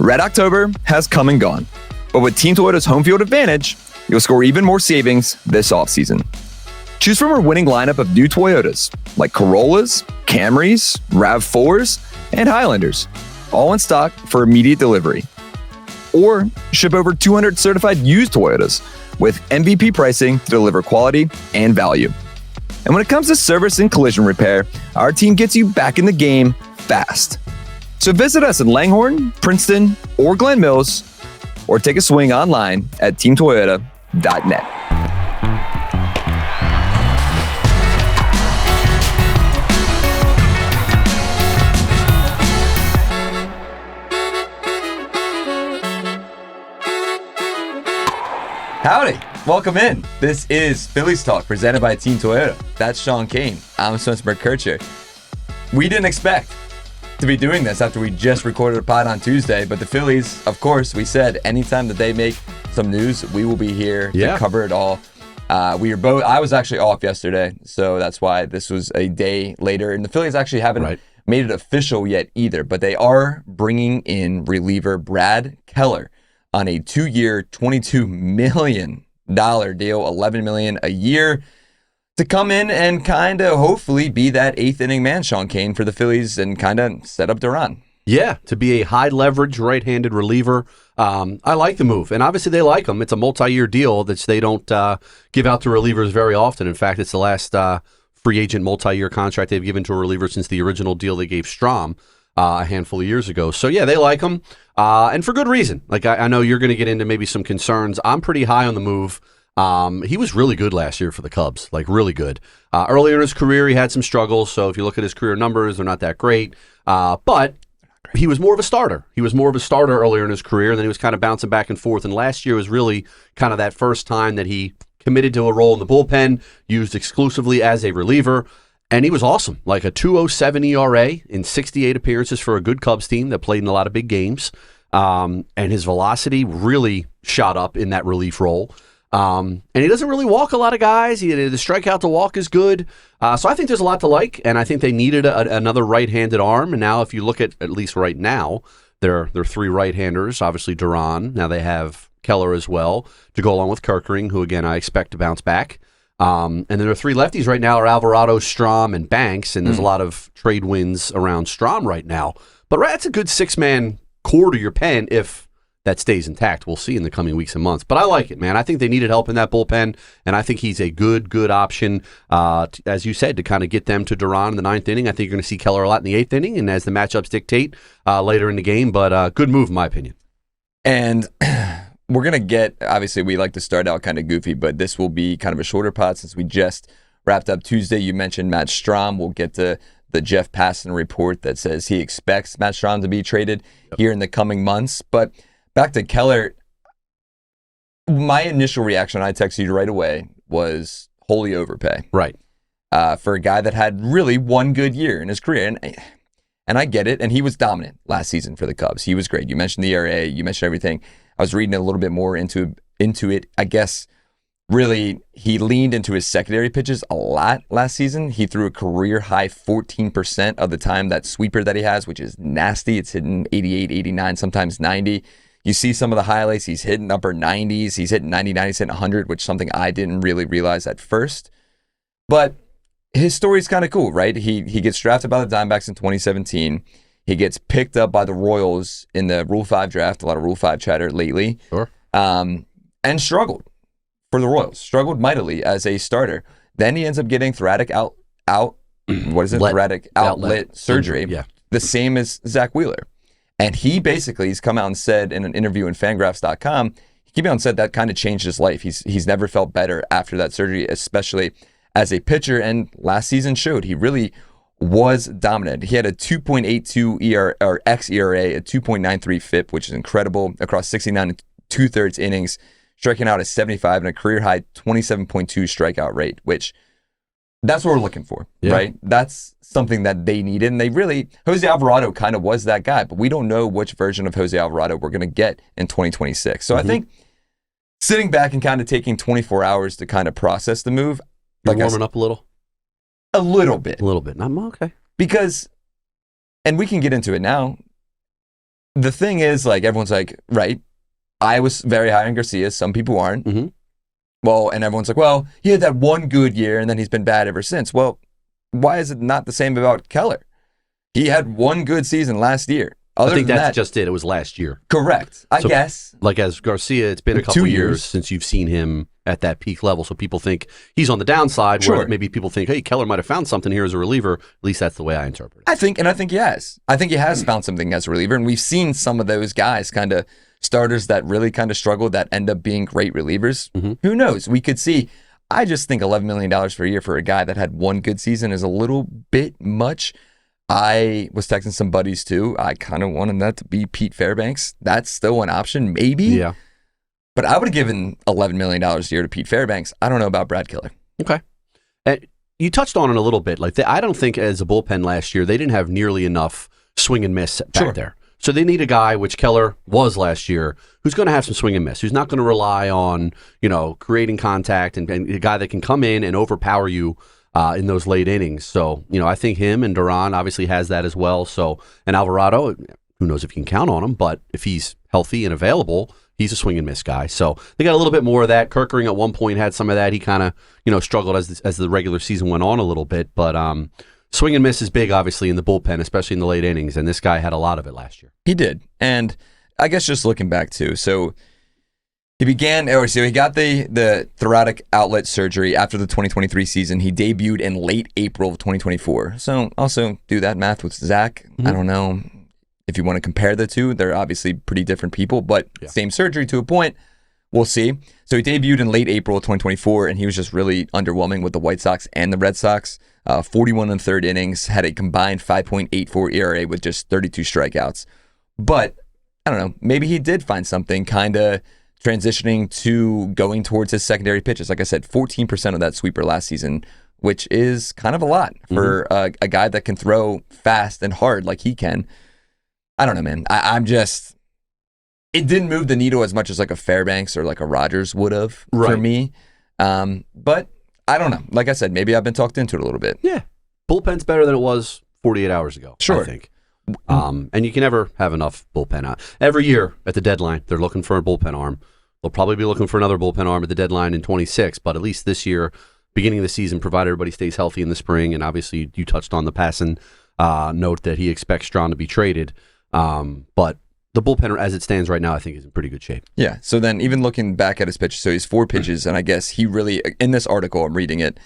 Red October has come and gone, but with Team Toyota's home field advantage, you'll score even more savings this offseason. Choose from our winning lineup of new Toyotas like Corollas, Camrys, RAV4s, and Highlanders, all in stock for immediate delivery. Or ship over 200 certified used Toyotas with MVP pricing to deliver quality and value. And when it comes to service and collision repair, our team gets you back in the game fast. So visit us in Langhorne, Princeton, or Glen Mills, or take a swing online at teamtoyota.net. Howdy, welcome in. This is Phillies Talk presented by Team Toyota. That's Sean Kane. I'm Spencer McKercher. We didn't expect to be doing this after we just recorded a pod on Tuesday, but the Phillies, of course, we said anytime that they make some news, we will be here to cover it all. I was actually off yesterday, so that's why this was a day later. And the Phillies actually haven't made it official yet either, but they are bringing in reliever Brad Keller on a 2-year, $22 million deal, $11 million a year, to come in and kind of hopefully be that eighth inning man, Sean Kane, for the Phillies and kind of set up Duran. Yeah, to be a high leverage right-handed reliever. I like the move, and obviously they like him. It's a multi-year deal that they don't give out to relievers very often. In fact, it's the last free agent multi-year contract they've given to a reliever since the original deal they gave Strahm a handful of years ago. So yeah, they like him, and for good reason. Like I know you're going to get into maybe some concerns. I'm pretty high on the move. He was really good last year for the Cubs, like really good. Earlier in his career, he had some struggles. So if you look at his career numbers, they're not that great. But he was more of a starter. He was more of a starter earlier in his career, and then he was kind of bouncing back and forth. And last year was really kind of that first time that he committed to a role in the bullpen, used exclusively as a reliever. And he was awesome, like a 2.07 ERA in 68 appearances for a good Cubs team that played in a lot of big games. And his velocity really shot up in that relief role. And he doesn't really walk a lot of guys. The strikeout to walk is good. So I think there's a lot to like, and I think they needed another right-handed arm. And now if you look at least right now, there are three right-handers, obviously Duran. Now they have Keller as well to go along with Kerkering, who, again, I expect to bounce back. And then there are three lefties right now, are Alvarado, Strahm, and Banks, and there's a lot of trade wins around Strahm right now. But that's a good six-man core to your pen if that stays intact. We'll see in the coming weeks and months. But I like it, man. I think they needed help in that bullpen, and I think he's a good option, as you said, to kind of get them to Duran in the ninth inning. I think you're going to see Keller a lot in the eighth inning, and as the matchups dictate later in the game. But good move, in my opinion. And we're going to get, obviously, we like to start out kind of goofy, but this will be kind of a shorter pod since we just wrapped up Tuesday. You mentioned Matt Strahm. We'll get to the Jeff Passan report that says he expects Matt Strahm to be traded here in the coming months. But back to Keller, my initial reaction, I texted you right away, was wholly overpay. Right. For a guy that had really one good year in his career. And I get it. And he was dominant last season for the Cubs. He was great. You mentioned the ERA. You mentioned everything. I was reading a little bit more into it. I guess really he leaned into his secondary pitches a lot last season. He threw a career high 14% of the time, that sweeper that he has, which is nasty. It's hitting 88, 89, sometimes 90. You see some of the highlights. He's hitting upper 90s. He's hitting 99. He's hitting 100, which is something I didn't really realize at first. But his story's kind of cool, right? He gets drafted by the Diamondbacks in 2017. He gets picked up by the Royals in the Rule 5 draft. A lot of Rule 5 chatter lately. Sure. And struggled for the Royals. Struggled mightily as a starter. Then he ends up getting thoracic thoracic outlet surgery. Yeah. The same as Zach Wheeler. And he's come out and said in an interview in Fangraphs.com, he came out and said that kind of changed his life. He's never felt better after that surgery, especially as a pitcher. And last season showed he really was dominant. He had a 2.82 xERA, a 2.93 FIP, which is incredible, across 69 and 2/3 innings, striking out at 75 and a career high 27.2 strikeout rate, which that's what we're looking for, right? That's something that they needed. And Jose Alvarado kind of was that guy, but we don't know which version of Jose Alvarado we're going to get in 2026. So I think sitting back and kind of taking 24 hours to kind of process the move. You're warming up a little? A little bit. A little bit. I'm okay. Because, and we can get into it now, the thing is, like, everyone's like, right, I was very high on Garcia. Some people aren't. Mm-hmm. Well, and everyone's like, well, he had that one good year, and then he's been bad ever since. Well, why is it not the same about Keller? He had one good season last year. I think that's just it. It was last year. Correct. I guess. Like as Garcia, it's been a couple years since you've seen him at that peak level. So people think he's on the downside. Sure. Where maybe people think, hey, Keller might have found something here as a reliever. At least that's the way I interpret it. I think he has. I think he has found something as a reliever. And we've seen some of those guys, kind of starters that really kind of struggle, that end up being great relievers. Mm-hmm. Who knows? We could see. I just think $11 million for a year for a guy that had one good season is a little bit much. I was texting some buddies too. I kind of wanted that to be Pete Fairbanks. That's still an option, maybe. Yeah. But I would have given $11 million a year to Pete Fairbanks. I don't know about Brad Keller. Okay. You touched on it a little bit. Like I don't think as a bullpen last year, they didn't have nearly enough swing and miss back there. So they need a guy, which Keller was last year, who's going to have some swing and miss, who's not going to rely on, creating contact and a guy that can come in and overpower you in those late innings. So, I think him and Duran obviously has that as well. So, and Alvarado, who knows if you can count on him, but if he's healthy and available, he's a swing and miss guy. So they got a little bit more of that. Kerkering at one point had some of that. He kind of, struggled as the regular season went on a little bit, but swing and miss is big, obviously, in the bullpen, especially in the late innings, and this guy had a lot of it last year. He did. And I guess just looking back, too, so he got the thoracic outlet surgery after the 2023 season. He debuted in late April of 2024. So also do that math with Zach. Mm-hmm. I don't know if you want to compare the two. They're obviously pretty different people, but same surgery to a point. We'll see. So he debuted in late April of 2024, and he was just really underwhelming with the White Sox and the Red Sox. 41 and third innings, had a combined 5.84 ERA with just 32 strikeouts. But, I don't know, maybe he did find something kind of transitioning to going towards his secondary pitches. Like I said, 14% of that sweeper last season, which is kind of a lot for a guy that can throw fast and hard like he can. I don't know, man. I'm just... It didn't move the needle as much as like a Fairbanks or like a Rogers would have for me. But I don't know. Like I said, maybe I've been talked into it a little bit. Yeah. Bullpen's better than it was 48 hours ago, I think. And you can never have enough bullpen out. Every year at the deadline, they're looking for a bullpen arm. They'll probably be looking for another bullpen arm at the deadline in 26, but at least this year, beginning of the season, provided everybody stays healthy in the spring, and obviously you touched on the Passan note that he expects Strahm to be traded. But the bullpen, as it stands right now, I think is in pretty good shape. Yeah. So then even looking back at his pitches, so he's 4 pitches, and I guess he really, in this article, I'm reading it,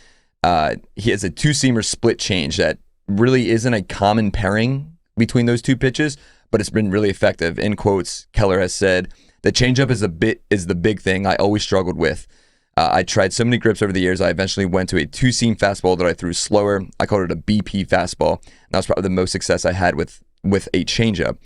he has a two-seamer split change that really isn't a common pairing between those two pitches, but it's been really effective. In quotes, Keller has said, "The changeup is the big thing I always struggled with. I tried so many grips over the years, I eventually went to a two-seam fastball that I threw slower. I called it a BP fastball. And that was probably the most success I had with a changeup."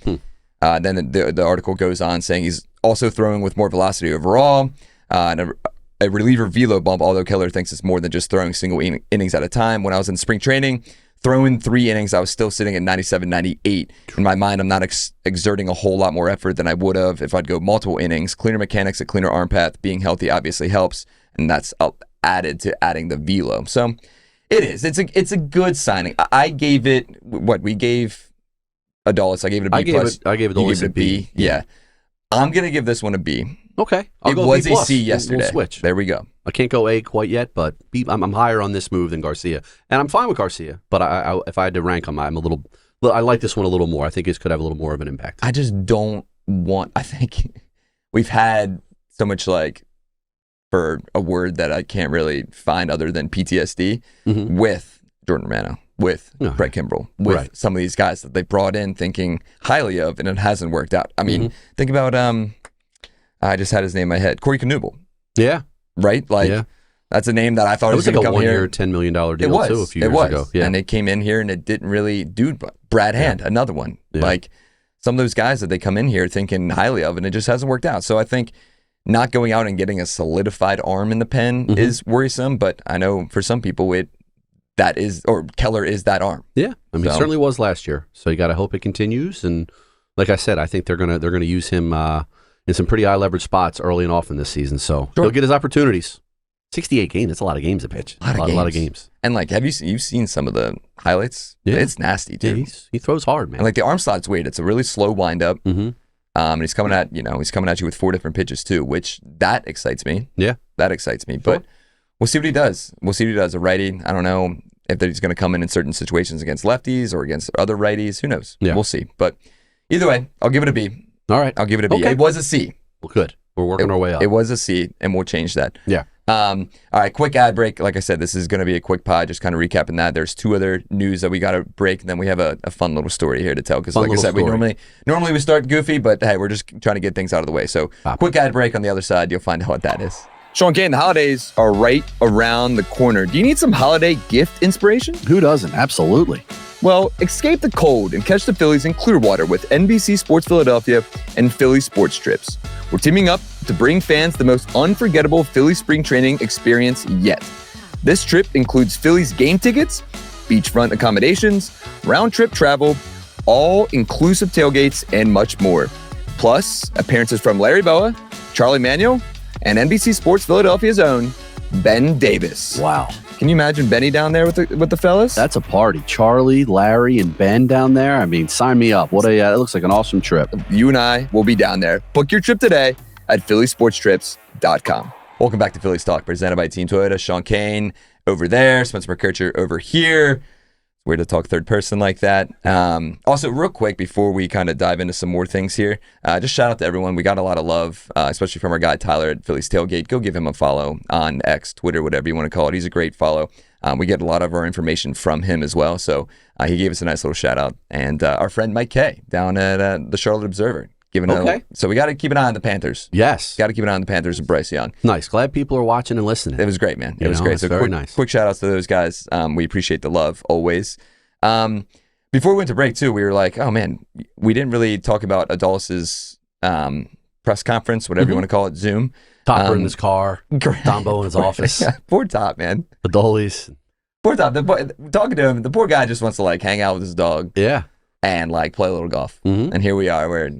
Then the article goes on saying he's also throwing with more velocity overall, and a reliever velo bump, although Keller thinks it's more than just throwing single innings at a time. When I was in spring training, throwing 3 innings, I was still sitting at 97, 98. In my mind, I'm not exerting a whole lot more effort than I would have if I'd go multiple innings. Cleaner mechanics, a cleaner arm path, being healthy obviously helps, and that's added to adding the velo. So it is. It's a good signing. I gave it, we gave Adolis, I gave it a B+. I gave Adolis a B. Yeah. I'm going to give this one a B. Okay. It was a C yesterday. We'll switch. There we go. I can't go A quite yet, but B, I'm higher on this move than Garcia. And I'm fine with Garcia, but I if I had to rank them, I like this one a little more. I think this could have a little more of an impact. I just don't want, I think we've had so much, like, for a word that I can't really find other than PTSD with Jordan Romano, with Brett Kimbrell, with some of these guys that they brought in thinking highly of, and it hasn't worked out. I mean, think about, I just had his name in my head, Corey Knubel. Yeah. Right? Like, that's a name that I thought was going to come here. It was like a 1-year, $10 million deal, too, a few years ago. Yeah. And it came in here, and it didn't really do. Brad Hand, another one. Yeah. Like, some of those guys that they come in here thinking highly of, and it just hasn't worked out. So I think not going out and getting a solidified arm in the pen is worrisome, but I know for some people Keller is that arm. Yeah, I mean, it certainly was last year. So you got to hope it continues. And like I said, I think they're gonna use him in some pretty high leverage spots early and often this season. So he'll get his opportunities. 68 games. That's a lot of games to pitch. A lot of games. And like, you've seen some of the highlights? Yeah. It's nasty, dude. Yeah, he throws hard, man. And like the arm slot's weird. It's a really slow windup. Mm-hmm. And he's coming at you with 4 different pitches too, which that excites me. Yeah, that excites me. Sure. But we'll see what he does. A righty. I don't know if he's going to come in certain situations against lefties or against other righties. Who knows? Yeah. We'll see. But either way, I'll give it a B. All right, I'll give it a B. Okay. It was a C. Well, good. We're working our way up. It was a C, and we'll change that. Yeah. All right, quick ad break. Like I said, this is going to be a quick pod, just kind of recapping that. There's 2 other news that we got to break, and then we have a fun little story here to tell. Because like I said, we normally we start goofy, but hey, we're just trying to get things out of the way. So quick ad break on the other side. You'll find out what that is. Sean Kane, the holidays are right around the corner. Do you need some holiday gift inspiration? Who doesn't? Absolutely. Well, escape the cold and catch the Phillies in Clearwater with NBC Sports Philadelphia and Phillies Sports Trips. We're teaming up to bring fans the most unforgettable Phillies spring training experience yet. This trip includes Phillies game tickets, beachfront accommodations, round-trip travel, all-inclusive tailgates, and much more. Plus, appearances from Larry Boa, Charlie Manuel, and NBC Sports Philadelphia's own Ben Davis. Wow. Can you imagine Benny down there with the fellas? That's a party. Charlie, Larry, and Ben down there. I mean, sign me up. It looks like an awesome trip. You and I will be down there. Book your trip today at phillysportstrips.com. Welcome back to Phillies Talk, presented by Team Toyota. Sean Kane over there, Spencer McKercher over here. Weird to talk third person like that. Also, real quick, before we kind of dive into some more things here, just shout out to everyone. We got a lot of love, especially from our guy Tyler at Phillies Tailgate. Go give him a follow on X, Twitter, whatever you want to call it. He's a great follow. We get a lot of our information from him as well. So he gave us a nice little shout out. And our friend Mike Kay down at the Charlotte Observer. So we got to keep an eye on the Panthers. Yes. Got to keep an eye on the Panthers and Bryce Young. Nice. Glad people are watching and listening. It was great, man. It was great. So very nice. Quick shout outs to those guys. We appreciate the love always. Before we went to break too, we were like, oh man, we didn't really talk about Adolis's press conference, whatever you want to call it, Zoom. Topper in his car. Dombo in his office. Yeah, poor Top, man. Adolis. Poor Top. Talking to him, the poor guy just wants to like hang out with his dog. Yeah. And like play a little golf. Mm-hmm. And here we are where,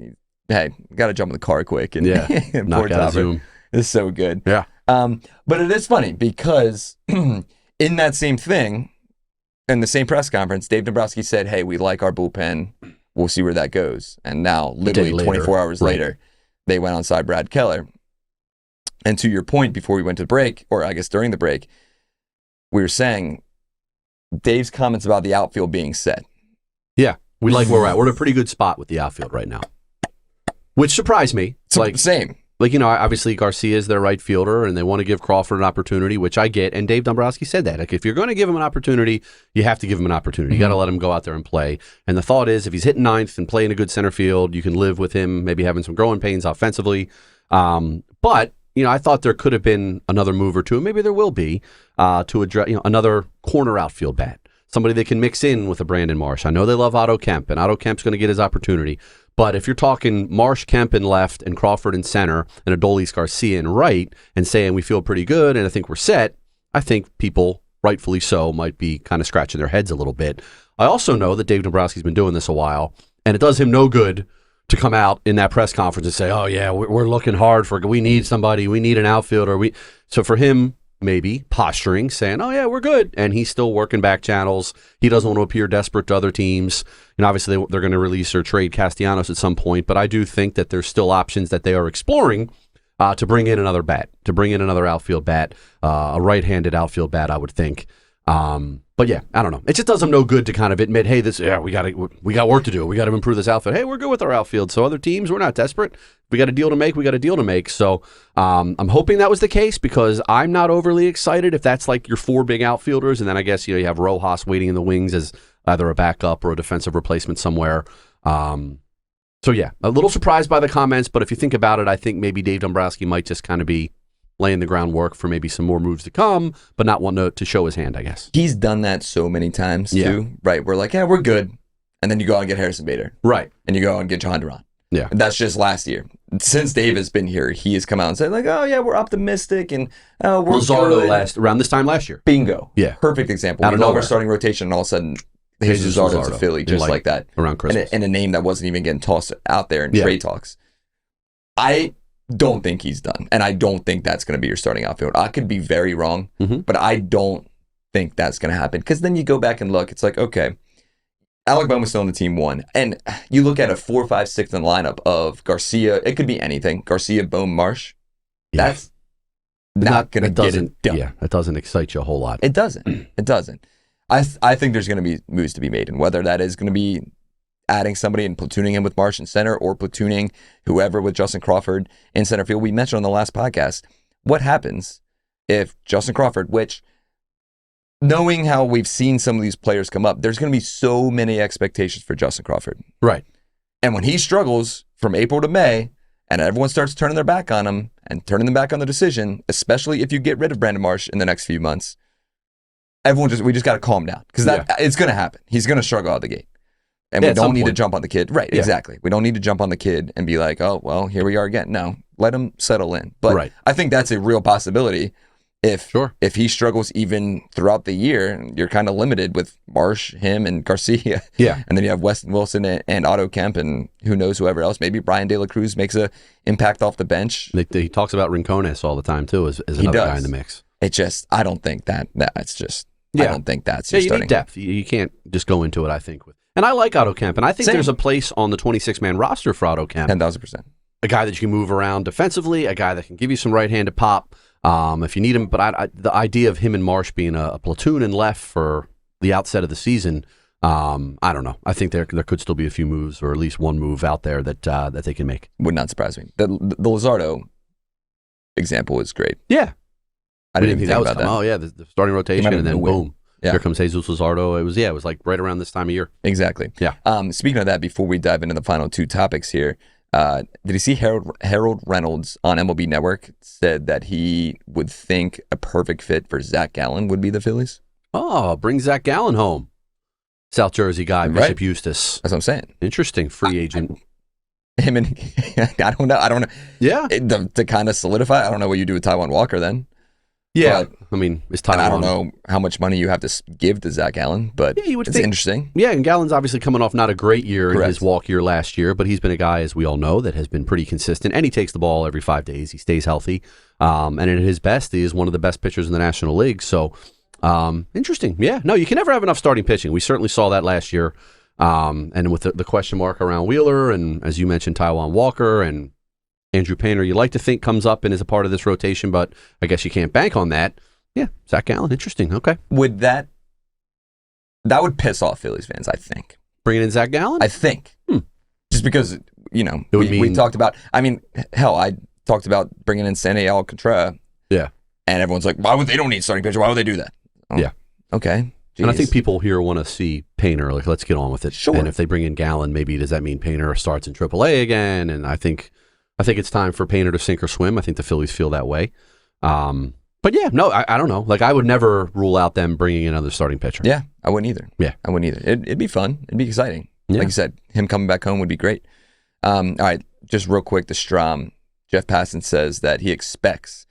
hey, got to jump in the car quick. And yeah. and knock out Zoom. It's so good. Yeah. But it is funny because in that same thing, in the same press conference, Dave Dombrowski said, hey, we like our bullpen. We'll see where that goes. And now, literally 24 hours later, they went onside Brad Keller. And to your point, before we went to break, or I guess during the break, we were saying Dave's comments about the outfield being set. Yeah, we like where we're at. We're in a pretty good spot with the outfield right now, which surprised me. Same. Like, obviously Garcia is their right fielder, and they want to give Crawford an opportunity, which I get. And Dave Dombrowski said that. Like, if you're going to give him an opportunity, you have to give him an opportunity. You got to let him go out there and play. And the thought is, if he's hitting ninth and playing a good center field, you can live with him maybe having some growing pains offensively. But I thought there could have been another move or two, and maybe there will be, to address another corner outfield bat. Somebody they can mix in with a Brandon Marsh. I know they love Otto Kemp, and Otto Kemp's going to get his opportunity. But if you're talking Marsh, Kemp in left, and Crawford in center, and Adolis Garcia in right, and saying we feel pretty good and I think we're set, I think people, rightfully so, might be kind of scratching their heads a little bit. I also know that Dave Dombrowski's been doing this a while, and it does him no good to come out in that press conference and say, oh yeah, we're looking hard we need somebody, we need an outfielder. So for him, maybe posturing, saying, oh yeah, we're good. And he's still working back channels. He doesn't want to appear desperate to other teams. And obviously they're going to release or trade Castellanos at some point. But I do think that there's still options that they are exploring to bring in another bat, to bring in another outfield bat, a right-handed outfield bat, I would think. But yeah, I don't know. It just does them no good to kind of admit, hey, we got work to do. We got to improve this outfield. Hey, we're good with our outfield. So other teams, we're not desperate. We got a deal to make. We got a deal to make. So I'm hoping that was the case because I'm not overly excited if that's like your 4 big outfielders. And then I guess you have Rojas waiting in the wings as either a backup or a defensive replacement somewhere. So yeah, a little surprised by the comments. But if you think about it, I think maybe Dave Dombrowski might just kind of be laying the groundwork for maybe some more moves to come, but not want to show his hand, I guess. He's done that so many times, too. Right. We're like, yeah, we're good. And then you go out and get Harrison Bader. Right. And you go out and get Jahan Duran. Yeah. And that's just last year. Since Dave has been here, he has come out and said, like, oh, yeah, we're optimistic. And we're Luzardo around this time last year. Bingo. Yeah. Perfect example. Out of nowhere. Starting rotation, and all of a sudden, Jesus Luzardo's a Philly, just like that. Around Christmas. And a name that wasn't even getting tossed out there in trade talks. don't think he's done. And I don't think that's going to be your starting outfield. I could be very wrong, but I don't think that's going to happen. Because then you go back and look, it's like, okay, Alec Bohm was still on the team 1. And you look at a 4, 5, 6 in the lineup of Garcia. It could be anything. Garcia, Bohm, Marsh. Yeah. That's not going to get it done. Yeah, that doesn't excite you a whole lot. It doesn't. It doesn't. I think there's going to be moves to be made. And whether that is going to be adding somebody and platooning him with Marsh in center or platooning whoever with Justin Crawford in center field. We mentioned on the last podcast, what happens if Justin Crawford, which knowing how we've seen some of these players come up, there's going to be so many expectations for Justin Crawford. Right. And when he struggles from April to May and everyone starts turning their back on him and turning them back on the decision, especially if you get rid of Brandon Marsh in the next few months, we just got to calm down because it's going to happen. He's going to struggle out the gate. And we don't need to jump on the kid. Right, exactly. We don't need to jump on the kid and be like, oh, well, here we are again. No, let him settle in. But I think that's a real possibility. If he struggles even throughout the year, you're kind of limited with Marsh, him, and Garcia. Yeah. And then you have Weston Wilson and Otto Kemp and who knows whoever else. Maybe Brian De La Cruz makes an impact off the bench. He talks about Rincones all the time, too, as another guy in the mix. I don't think that's just, I don't think that's your you starting. need depth. You can't just go into it, I think, with. And I like Otto Kemp, and I think there's a place on the 26-man roster for Otto Kemp. 10,000%. A guy that you can move around defensively, a guy that can give you some right-handed pop if you need him. But the idea of him and Marsh being a platoon and left for the outset of the season, I don't know. I think there could still be a few moves, or at least one move out there that they can make. Would not surprise me. The Luzardo example is great. Yeah. I didn't even think about that. Oh, yeah, the starting rotation, and then boom. Yeah. Here comes Jesus Luzardo. It was like right around this time of year. Exactly. Yeah. Speaking of that, before we dive into the final two topics here, did you see Harold Reynolds on MLB Network said that he would think a perfect fit for Zac Gallen would be the Phillies? Oh, bring Zac Gallen home. South Jersey guy, Bishop Eustace. That's what I'm saying. Interesting. Free agent. Him and I don't know. Yeah. To kind of solidify, I don't know what you do with Taijuan Walker then. Yeah, I mean, it's Taijuan. I don't know how much money you have to give to Zac Gallen, but it's interesting. Yeah, and Gallen's obviously coming off not a great year in his walk year last year, but he's been a guy, as we all know, that has been pretty consistent, and he takes the ball every 5 days. He stays healthy, and at his best, he is one of the best pitchers in the National League. So, interesting. Yeah, no, you can never have enough starting pitching. We certainly saw that last year, and with the question mark around Wheeler, and as you mentioned, Taijuan Walker, and Andrew Painter, you like to think comes up and is a part of this rotation, but I guess you can't bank on that. Yeah, Zac Gallen, interesting. Okay. Would that would piss off Phillies fans, I think. Bringing in Zac Gallen? I think. Just because, we talked about, hell, I talked about bringing in Sandy Alcantara. Yeah. And everyone's like, they don't need starting pitcher. Why would they do that? Oh, yeah. Okay. Jeez. And I think people here want to see Painter. Like, let's get on with it. Sure. And if they bring in Gallen, maybe does that mean Painter starts in AAA again? And I think it's time for Painter to sink or swim. I think the Phillies feel that way. But yeah, no, I don't know. Like, I would never rule out them bringing in another starting pitcher. Yeah, I wouldn't either. Yeah. I wouldn't either. It'd be fun. It'd be exciting. Yeah. Like you said, him coming back home would be great. All right, just real quick, the Strahm. Jeff Passan says that he expects,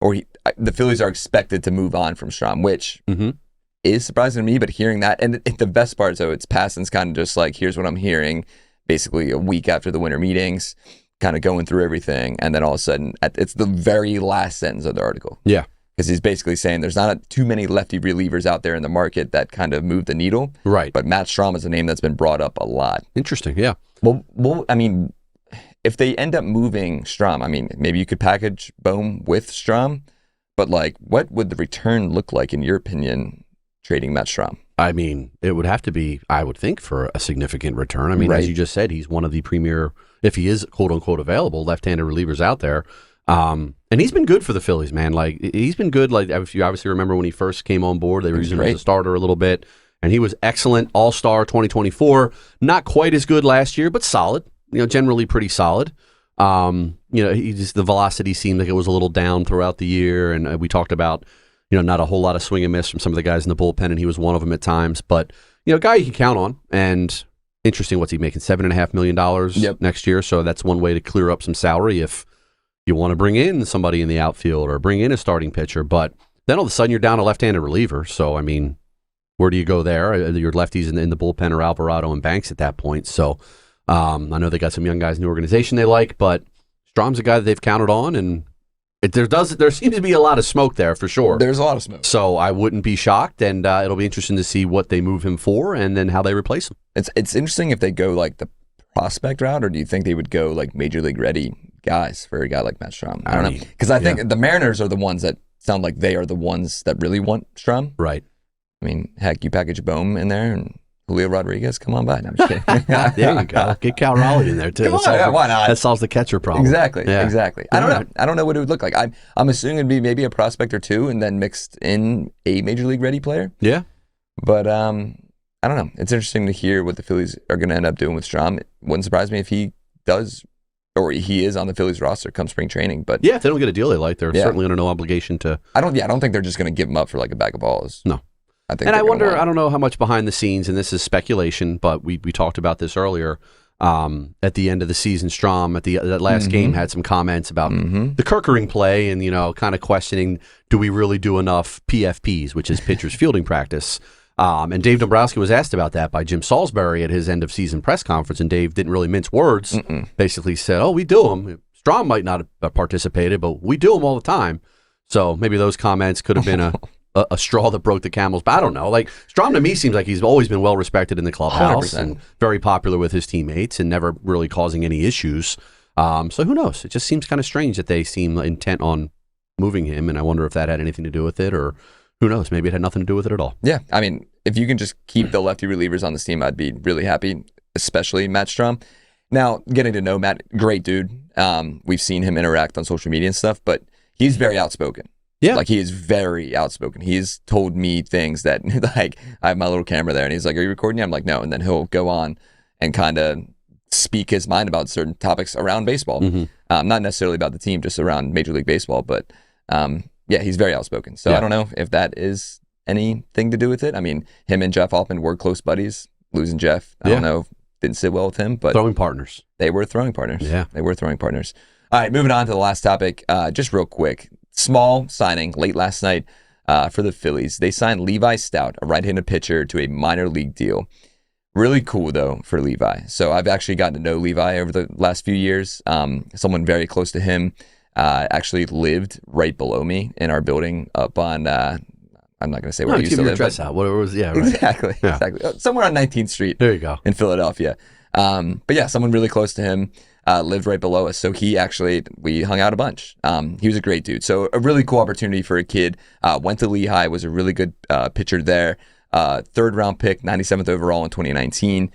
the Phillies are expected to move on from Strahm, which is surprising to me, but hearing that, and the best part, though, it's Passan's kind of just like, here's what I'm hearing, basically a week after the winter meetings, kind of going through everything, and then all of a sudden, it's the very last sentence of the article. Yeah. Because he's basically saying there's not too many lefty relievers out there in the market that kind of move the needle. Right. But Matt Strahm is a name that's been brought up a lot. Interesting, yeah. Well, if they end up moving Strahm, maybe you could package Bohm with Strahm, but what would the return look like, in your opinion, trading Matt Strahm? It would have to be, I would think, for a significant return. As you just said, he's one of the premier, if he is quote unquote available, left-handed relievers out there. And he's been good for the Phillies, man. Like, he's been good. Like, if you obviously remember when he first came on board, they were using him as a starter a little bit, and he was excellent. All-Star 2024. Not quite as good last year, but solid. Generally pretty solid. The velocity seemed like it was a little down throughout the year, and we talked about, not a whole lot of swing and miss from some of the guys in the bullpen, and he was one of them at times. But, a guy you can count on, and interesting, what's he making? $7.5 million next year, so that's one way to clear up some salary if you want to bring in somebody in the outfield or bring in a starting pitcher. But then all of a sudden you're down a left-handed reliever, so, where do you go there? Your lefties in the bullpen are Alvarado and Banks at that point, so I know they got some young guys in the organization they like, but Strahm's a guy that they've counted on, and there seems to be a lot of smoke there for sure. There's a lot of smoke. So I wouldn't be shocked, and it'll be interesting to see what they move him for and then how they replace him. It's interesting if they go like the prospect route, or do you think they would go like major league ready guys for a guy like Matt Strahm? I don't know, because I think the Mariners are the ones that sound like they are the ones that really want Strahm. Right. I mean, heck, you package Bohm in there and Julio Rodriguez, come on by. No, I'm just kidding. There you go. Get Cal Raleigh in there too. Why not? That solves the catcher problem. Exactly. I don't know. I don't know what it would look like. I'm assuming it'd be maybe a prospect or two, and then mixed in a major league ready player. Yeah. But I don't know. It's interesting to hear what the Phillies are going to end up doing with Strahm. It wouldn't surprise me if he does, or he is on the Phillies roster come spring training. But yeah, if they don't get a deal they like, they're certainly under no obligation to. I don't think they're just going to give him up for like a bag of balls. No. I don't know how much behind the scenes, and this is speculation, but we talked about this earlier. At the end of the season, Strahm at that last game had some comments about the Kerkering play, and kind of questioning, do we really do enough PFPs, which is pitchers fielding practice? And Dave Dombrowski was asked about that by Jim Salisbury at his end of season press conference, and Dave didn't really mince words. Basically said, "Oh, we do them. Strahm might not have participated, but we do them all the time." So maybe those comments could have been a straw that broke the camel's back. I don't know. Like, Strahm to me seems like he's always been well respected in the clubhouse 100%. and very popular with his teammates and never really causing any issues. So who knows? It just seems kind of strange that they seem intent on moving him, and I wonder if that had anything to do with it, or who knows? Maybe it had nothing to do with it at all. Yeah, I mean, if you can just keep the lefty relievers on this team, I'd be really happy, especially Matt Strahm. Now, getting to know Matt, great dude. We've seen him interact on social media and stuff, but he's very outspoken. Yeah. Like, he is very outspoken. He's told me things that, like, I have my little camera there, and he's like, "Are you recording?" I'm like, "No." And then he'll go on and kind of speak his mind about certain topics around baseball. Not necessarily about the team, just around Major League Baseball. But, yeah, he's very outspoken. So I don't know if that is anything to do with it. I mean, him and Jeff Hoffman were close buddies. Losing Jeff, I don't know, didn't sit well with him. But throwing partners. They were throwing partners. Yeah. They were throwing partners. All right, moving on to the last topic. Just real quick. Small signing late last night for the Phillies. They signed Levi Stout, a right-handed pitcher, to a minor league deal. Really cool, though, for Levi. So I've actually gotten to know Levi over the last few years. Someone very close to him actually lived right below me in our building up on, I'm not going to say where he used to live. Address out. Whatever it was, yeah, right. Exactly. Somewhere on 19th Street. There you go. In Philadelphia. But yeah, someone really close to him. Lived right below us. So we hung out a bunch. He was a great dude. So a really cool opportunity for a kid. Went to Lehigh, was a really good pitcher there. Third round pick, 97th overall in 2019.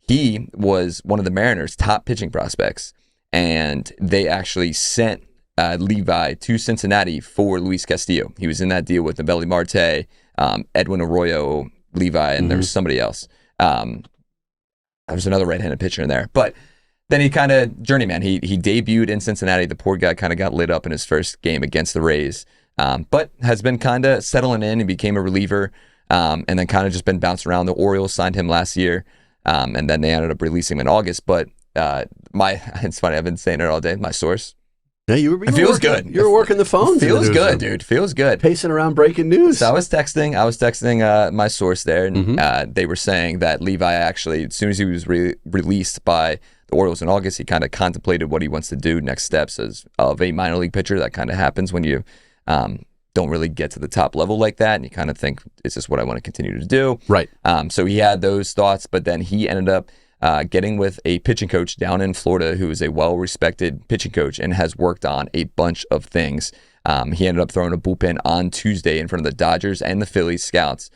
He was one of the Mariners' top pitching prospects. And they actually sent Levi to Cincinnati for Luis Castillo. He was in that deal with Nabeli Marte, Edwin Arroyo, Levi, and there's somebody else. There's another right-handed pitcher in there. But then he kind of journeyman. He debuted in Cincinnati. The poor guy kind of got lit up in his first game against the Rays, but has been kind of settling in and became a reliever, and then kind of just been bounced around. The Orioles signed him last year, and then they ended up releasing him in August. But it's funny, I've been saying it all day. My source. Yeah, it feels good. You were working the phones. Feels good, dude. Feels good. Pacing around breaking news. So I was texting my source there, and they were saying that Levi actually, as soon as he was released by the Orioles in August, he kind of contemplated what he wants to do, next steps of a minor league pitcher. That kind of happens when you don't really get to the top level like that, and you kind of think, is this what I want to continue to do? Right. So he had those thoughts, but then he ended up getting with a pitching coach down in Florida who is a well-respected pitching coach and has worked on a bunch of things. He ended up throwing a bullpen on Tuesday in front of the Dodgers and the Phillies scouts.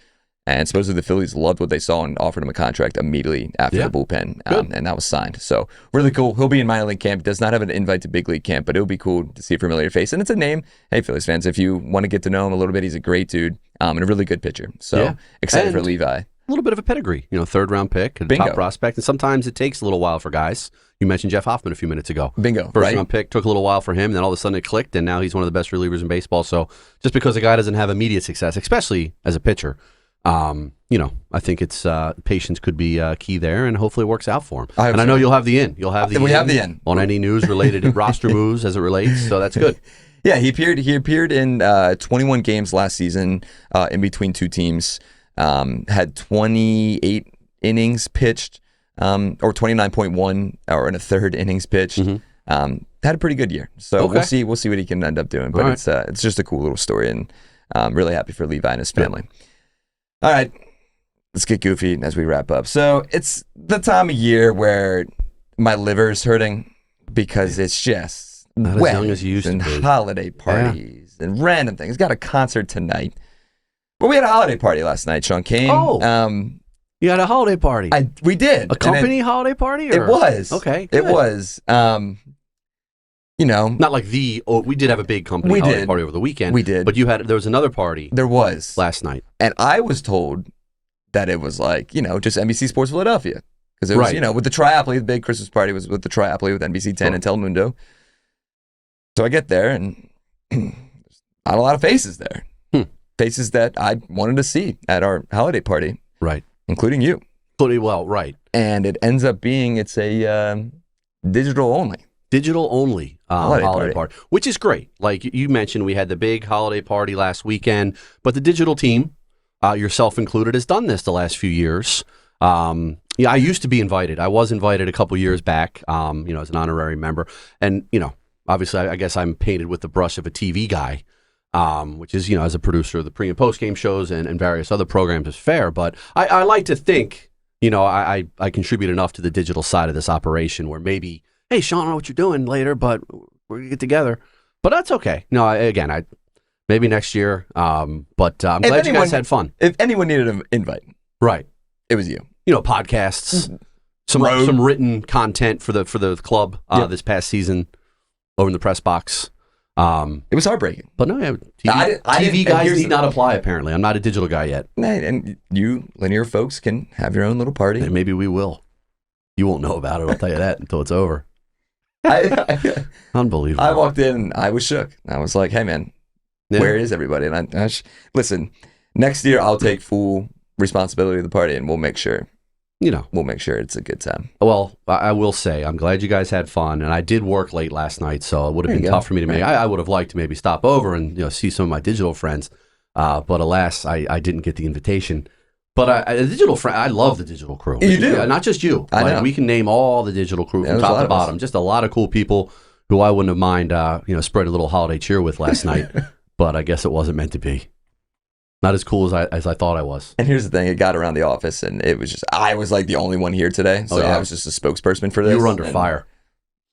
And supposedly the Phillies loved what they saw and offered him a contract immediately after the bullpen, and that was signed. So really cool. He'll be in minor league camp. Does not have an invite to big league camp, but it'll be cool to see a familiar face. And it's a name. Hey, Phillies fans, if you want to get to know him a little bit, he's a great dude and a really good pitcher. So excited for Levi. A little bit of a pedigree, third round pick, a top prospect, and sometimes it takes a little while for guys. You mentioned Jeff Hoffman a few minutes ago. Bingo. First round pick took a little while for him, then all of a sudden it clicked, and now he's one of the best relievers in baseball. So just because a guy doesn't have immediate success, especially as a pitcher, I think it's patience could be key there, and hopefully it works out for him. I know you'll have the in. We have the in on any news related to roster moves as it relates. So that's good. Yeah, he appeared in 21 games last season in between two teams. Had 28 innings pitched, or 29.1, or in a third innings pitched. had a pretty good year. So we'll see what he can end up doing. But it's just a cool little story, and I'm really happy for Levi and his family. All right, let's get goofy as we wrap up. So it's the time of year where my liver's hurting because it's just not as young as you used and to be. Holiday parties and random things. Got a concert tonight. But we had a holiday party last night, Sean Kane. You had a holiday party. We did. A company holiday party? Or? It was. Okay, good. It was. Not like we did have a big company holiday party over the weekend. We did. But there was another party. There was. Last night. And I was told that it was like, just NBC Sports Philadelphia. Because it was, with the triathlete, the big Christmas party was with the triathlete with NBC 10 and Telemundo. So I get there and not a lot of faces there. Faces that I wanted to see at our holiday party. Right. Including you. Pretty well, right. And it ends up being, it's a digital only holiday party, which is great. Like you mentioned, we had the big holiday party last weekend, but the digital team, yourself included, has done this the last few years. I used to be invited. I was invited a couple years back, as an honorary member. And, obviously, I guess I'm painted with the brush of a TV guy. Which is, as a producer of the pre- and post-game shows and various other programs is fair. But I like to think, I contribute enough to the digital side of this operation where maybe, hey, Sean, I don't know what you're doing later, but we're going to get together. But that's okay. No, maybe next year. But I'm glad you guys had fun. If anyone needed an invite, right, it was you. Podcasts, some written content for the club this past season over in the press box. It was heartbreaking. But no, TV guys need not apply, apparently. I'm not a digital guy yet. And you, linear folks, can have your own little party. And maybe we will. You won't know about it, I'll tell you that, until it's over. Unbelievable. I walked in and I was shook. I was like, hey, man, where is everybody? And listen, next year I'll take full responsibility of the party and we'll make sure. We'll make sure it's a good time. Well, I will say, I'm glad you guys had fun, and I did work late last night, so it would have been tough for me to make. I would have liked to maybe stop over and see some of my digital friends, but alas, I didn't get the invitation. But the digital friend, I love the digital crew. You do, not just you. I know. We can name all the digital crew from top to bottom. Just a lot of cool people who I wouldn't have mind, spread a little holiday cheer with last night. But I guess it wasn't meant to be. Not as cool as I thought I was. And here's the thing, it got around the office and it was just, I was like the only one here today. So I was just a spokesperson for this. You were under fire.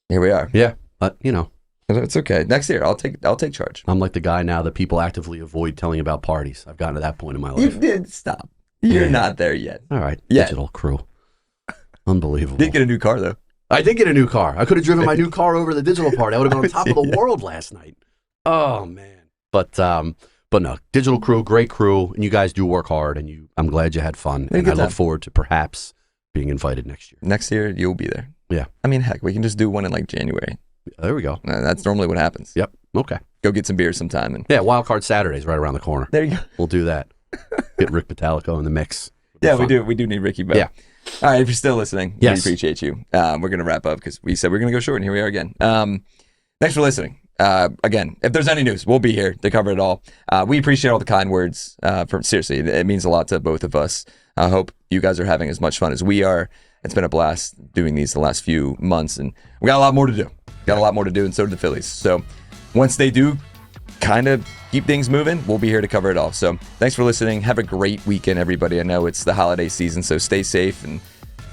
Here we are. Yeah, but it's okay. Next year, I'll take charge. I'm like the guy now that people actively avoid telling about parties. I've gotten to that point in my life. You did stop. You're not there yet. All right. Digital crew. Unbelievable. Did get a new car though. I did get a new car. I could have driven my new car over to the digital party. I would have been on top of the world last night. Oh man. But no, digital crew, great crew, and you guys do work hard, and I'm glad you had fun, and I look forward to perhaps being invited next year. Next year, you'll be there. Yeah. I mean, heck, we can just do one in like January. There we go. That's normally what happens. Yep. Okay. Go get some beer sometime. And Wild Card Saturday's right around the corner. There you go. We'll do that. Get Rick Metallico in the mix. Yeah, we do. We do need Ricky back. Yeah. All right, if you're still listening, yes. We appreciate you. We're going to wrap up because we said we're going to go short, and here we are again. Thanks for listening. Again, if there's any news, we'll be here to cover it all. We appreciate all the kind words. Seriously, it means a lot to both of us. I hope you guys are having as much fun as we are. It's been a blast doing these the last few months, and we got a lot more to do. And so do the Phillies. So once they do kind of keep things moving, we'll be here to cover it all. So thanks for listening. Have a great weekend, everybody. I know it's the holiday season, so stay safe and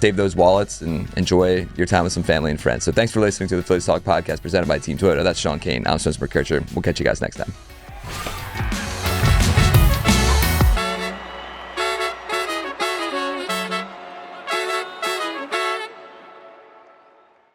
save those wallets and enjoy your time with some family and friends. So thanks for listening to the Phillies Talk podcast presented by Team Toyota. That's Sean Kane. I'm Spencer McKercher. We'll catch you guys next time.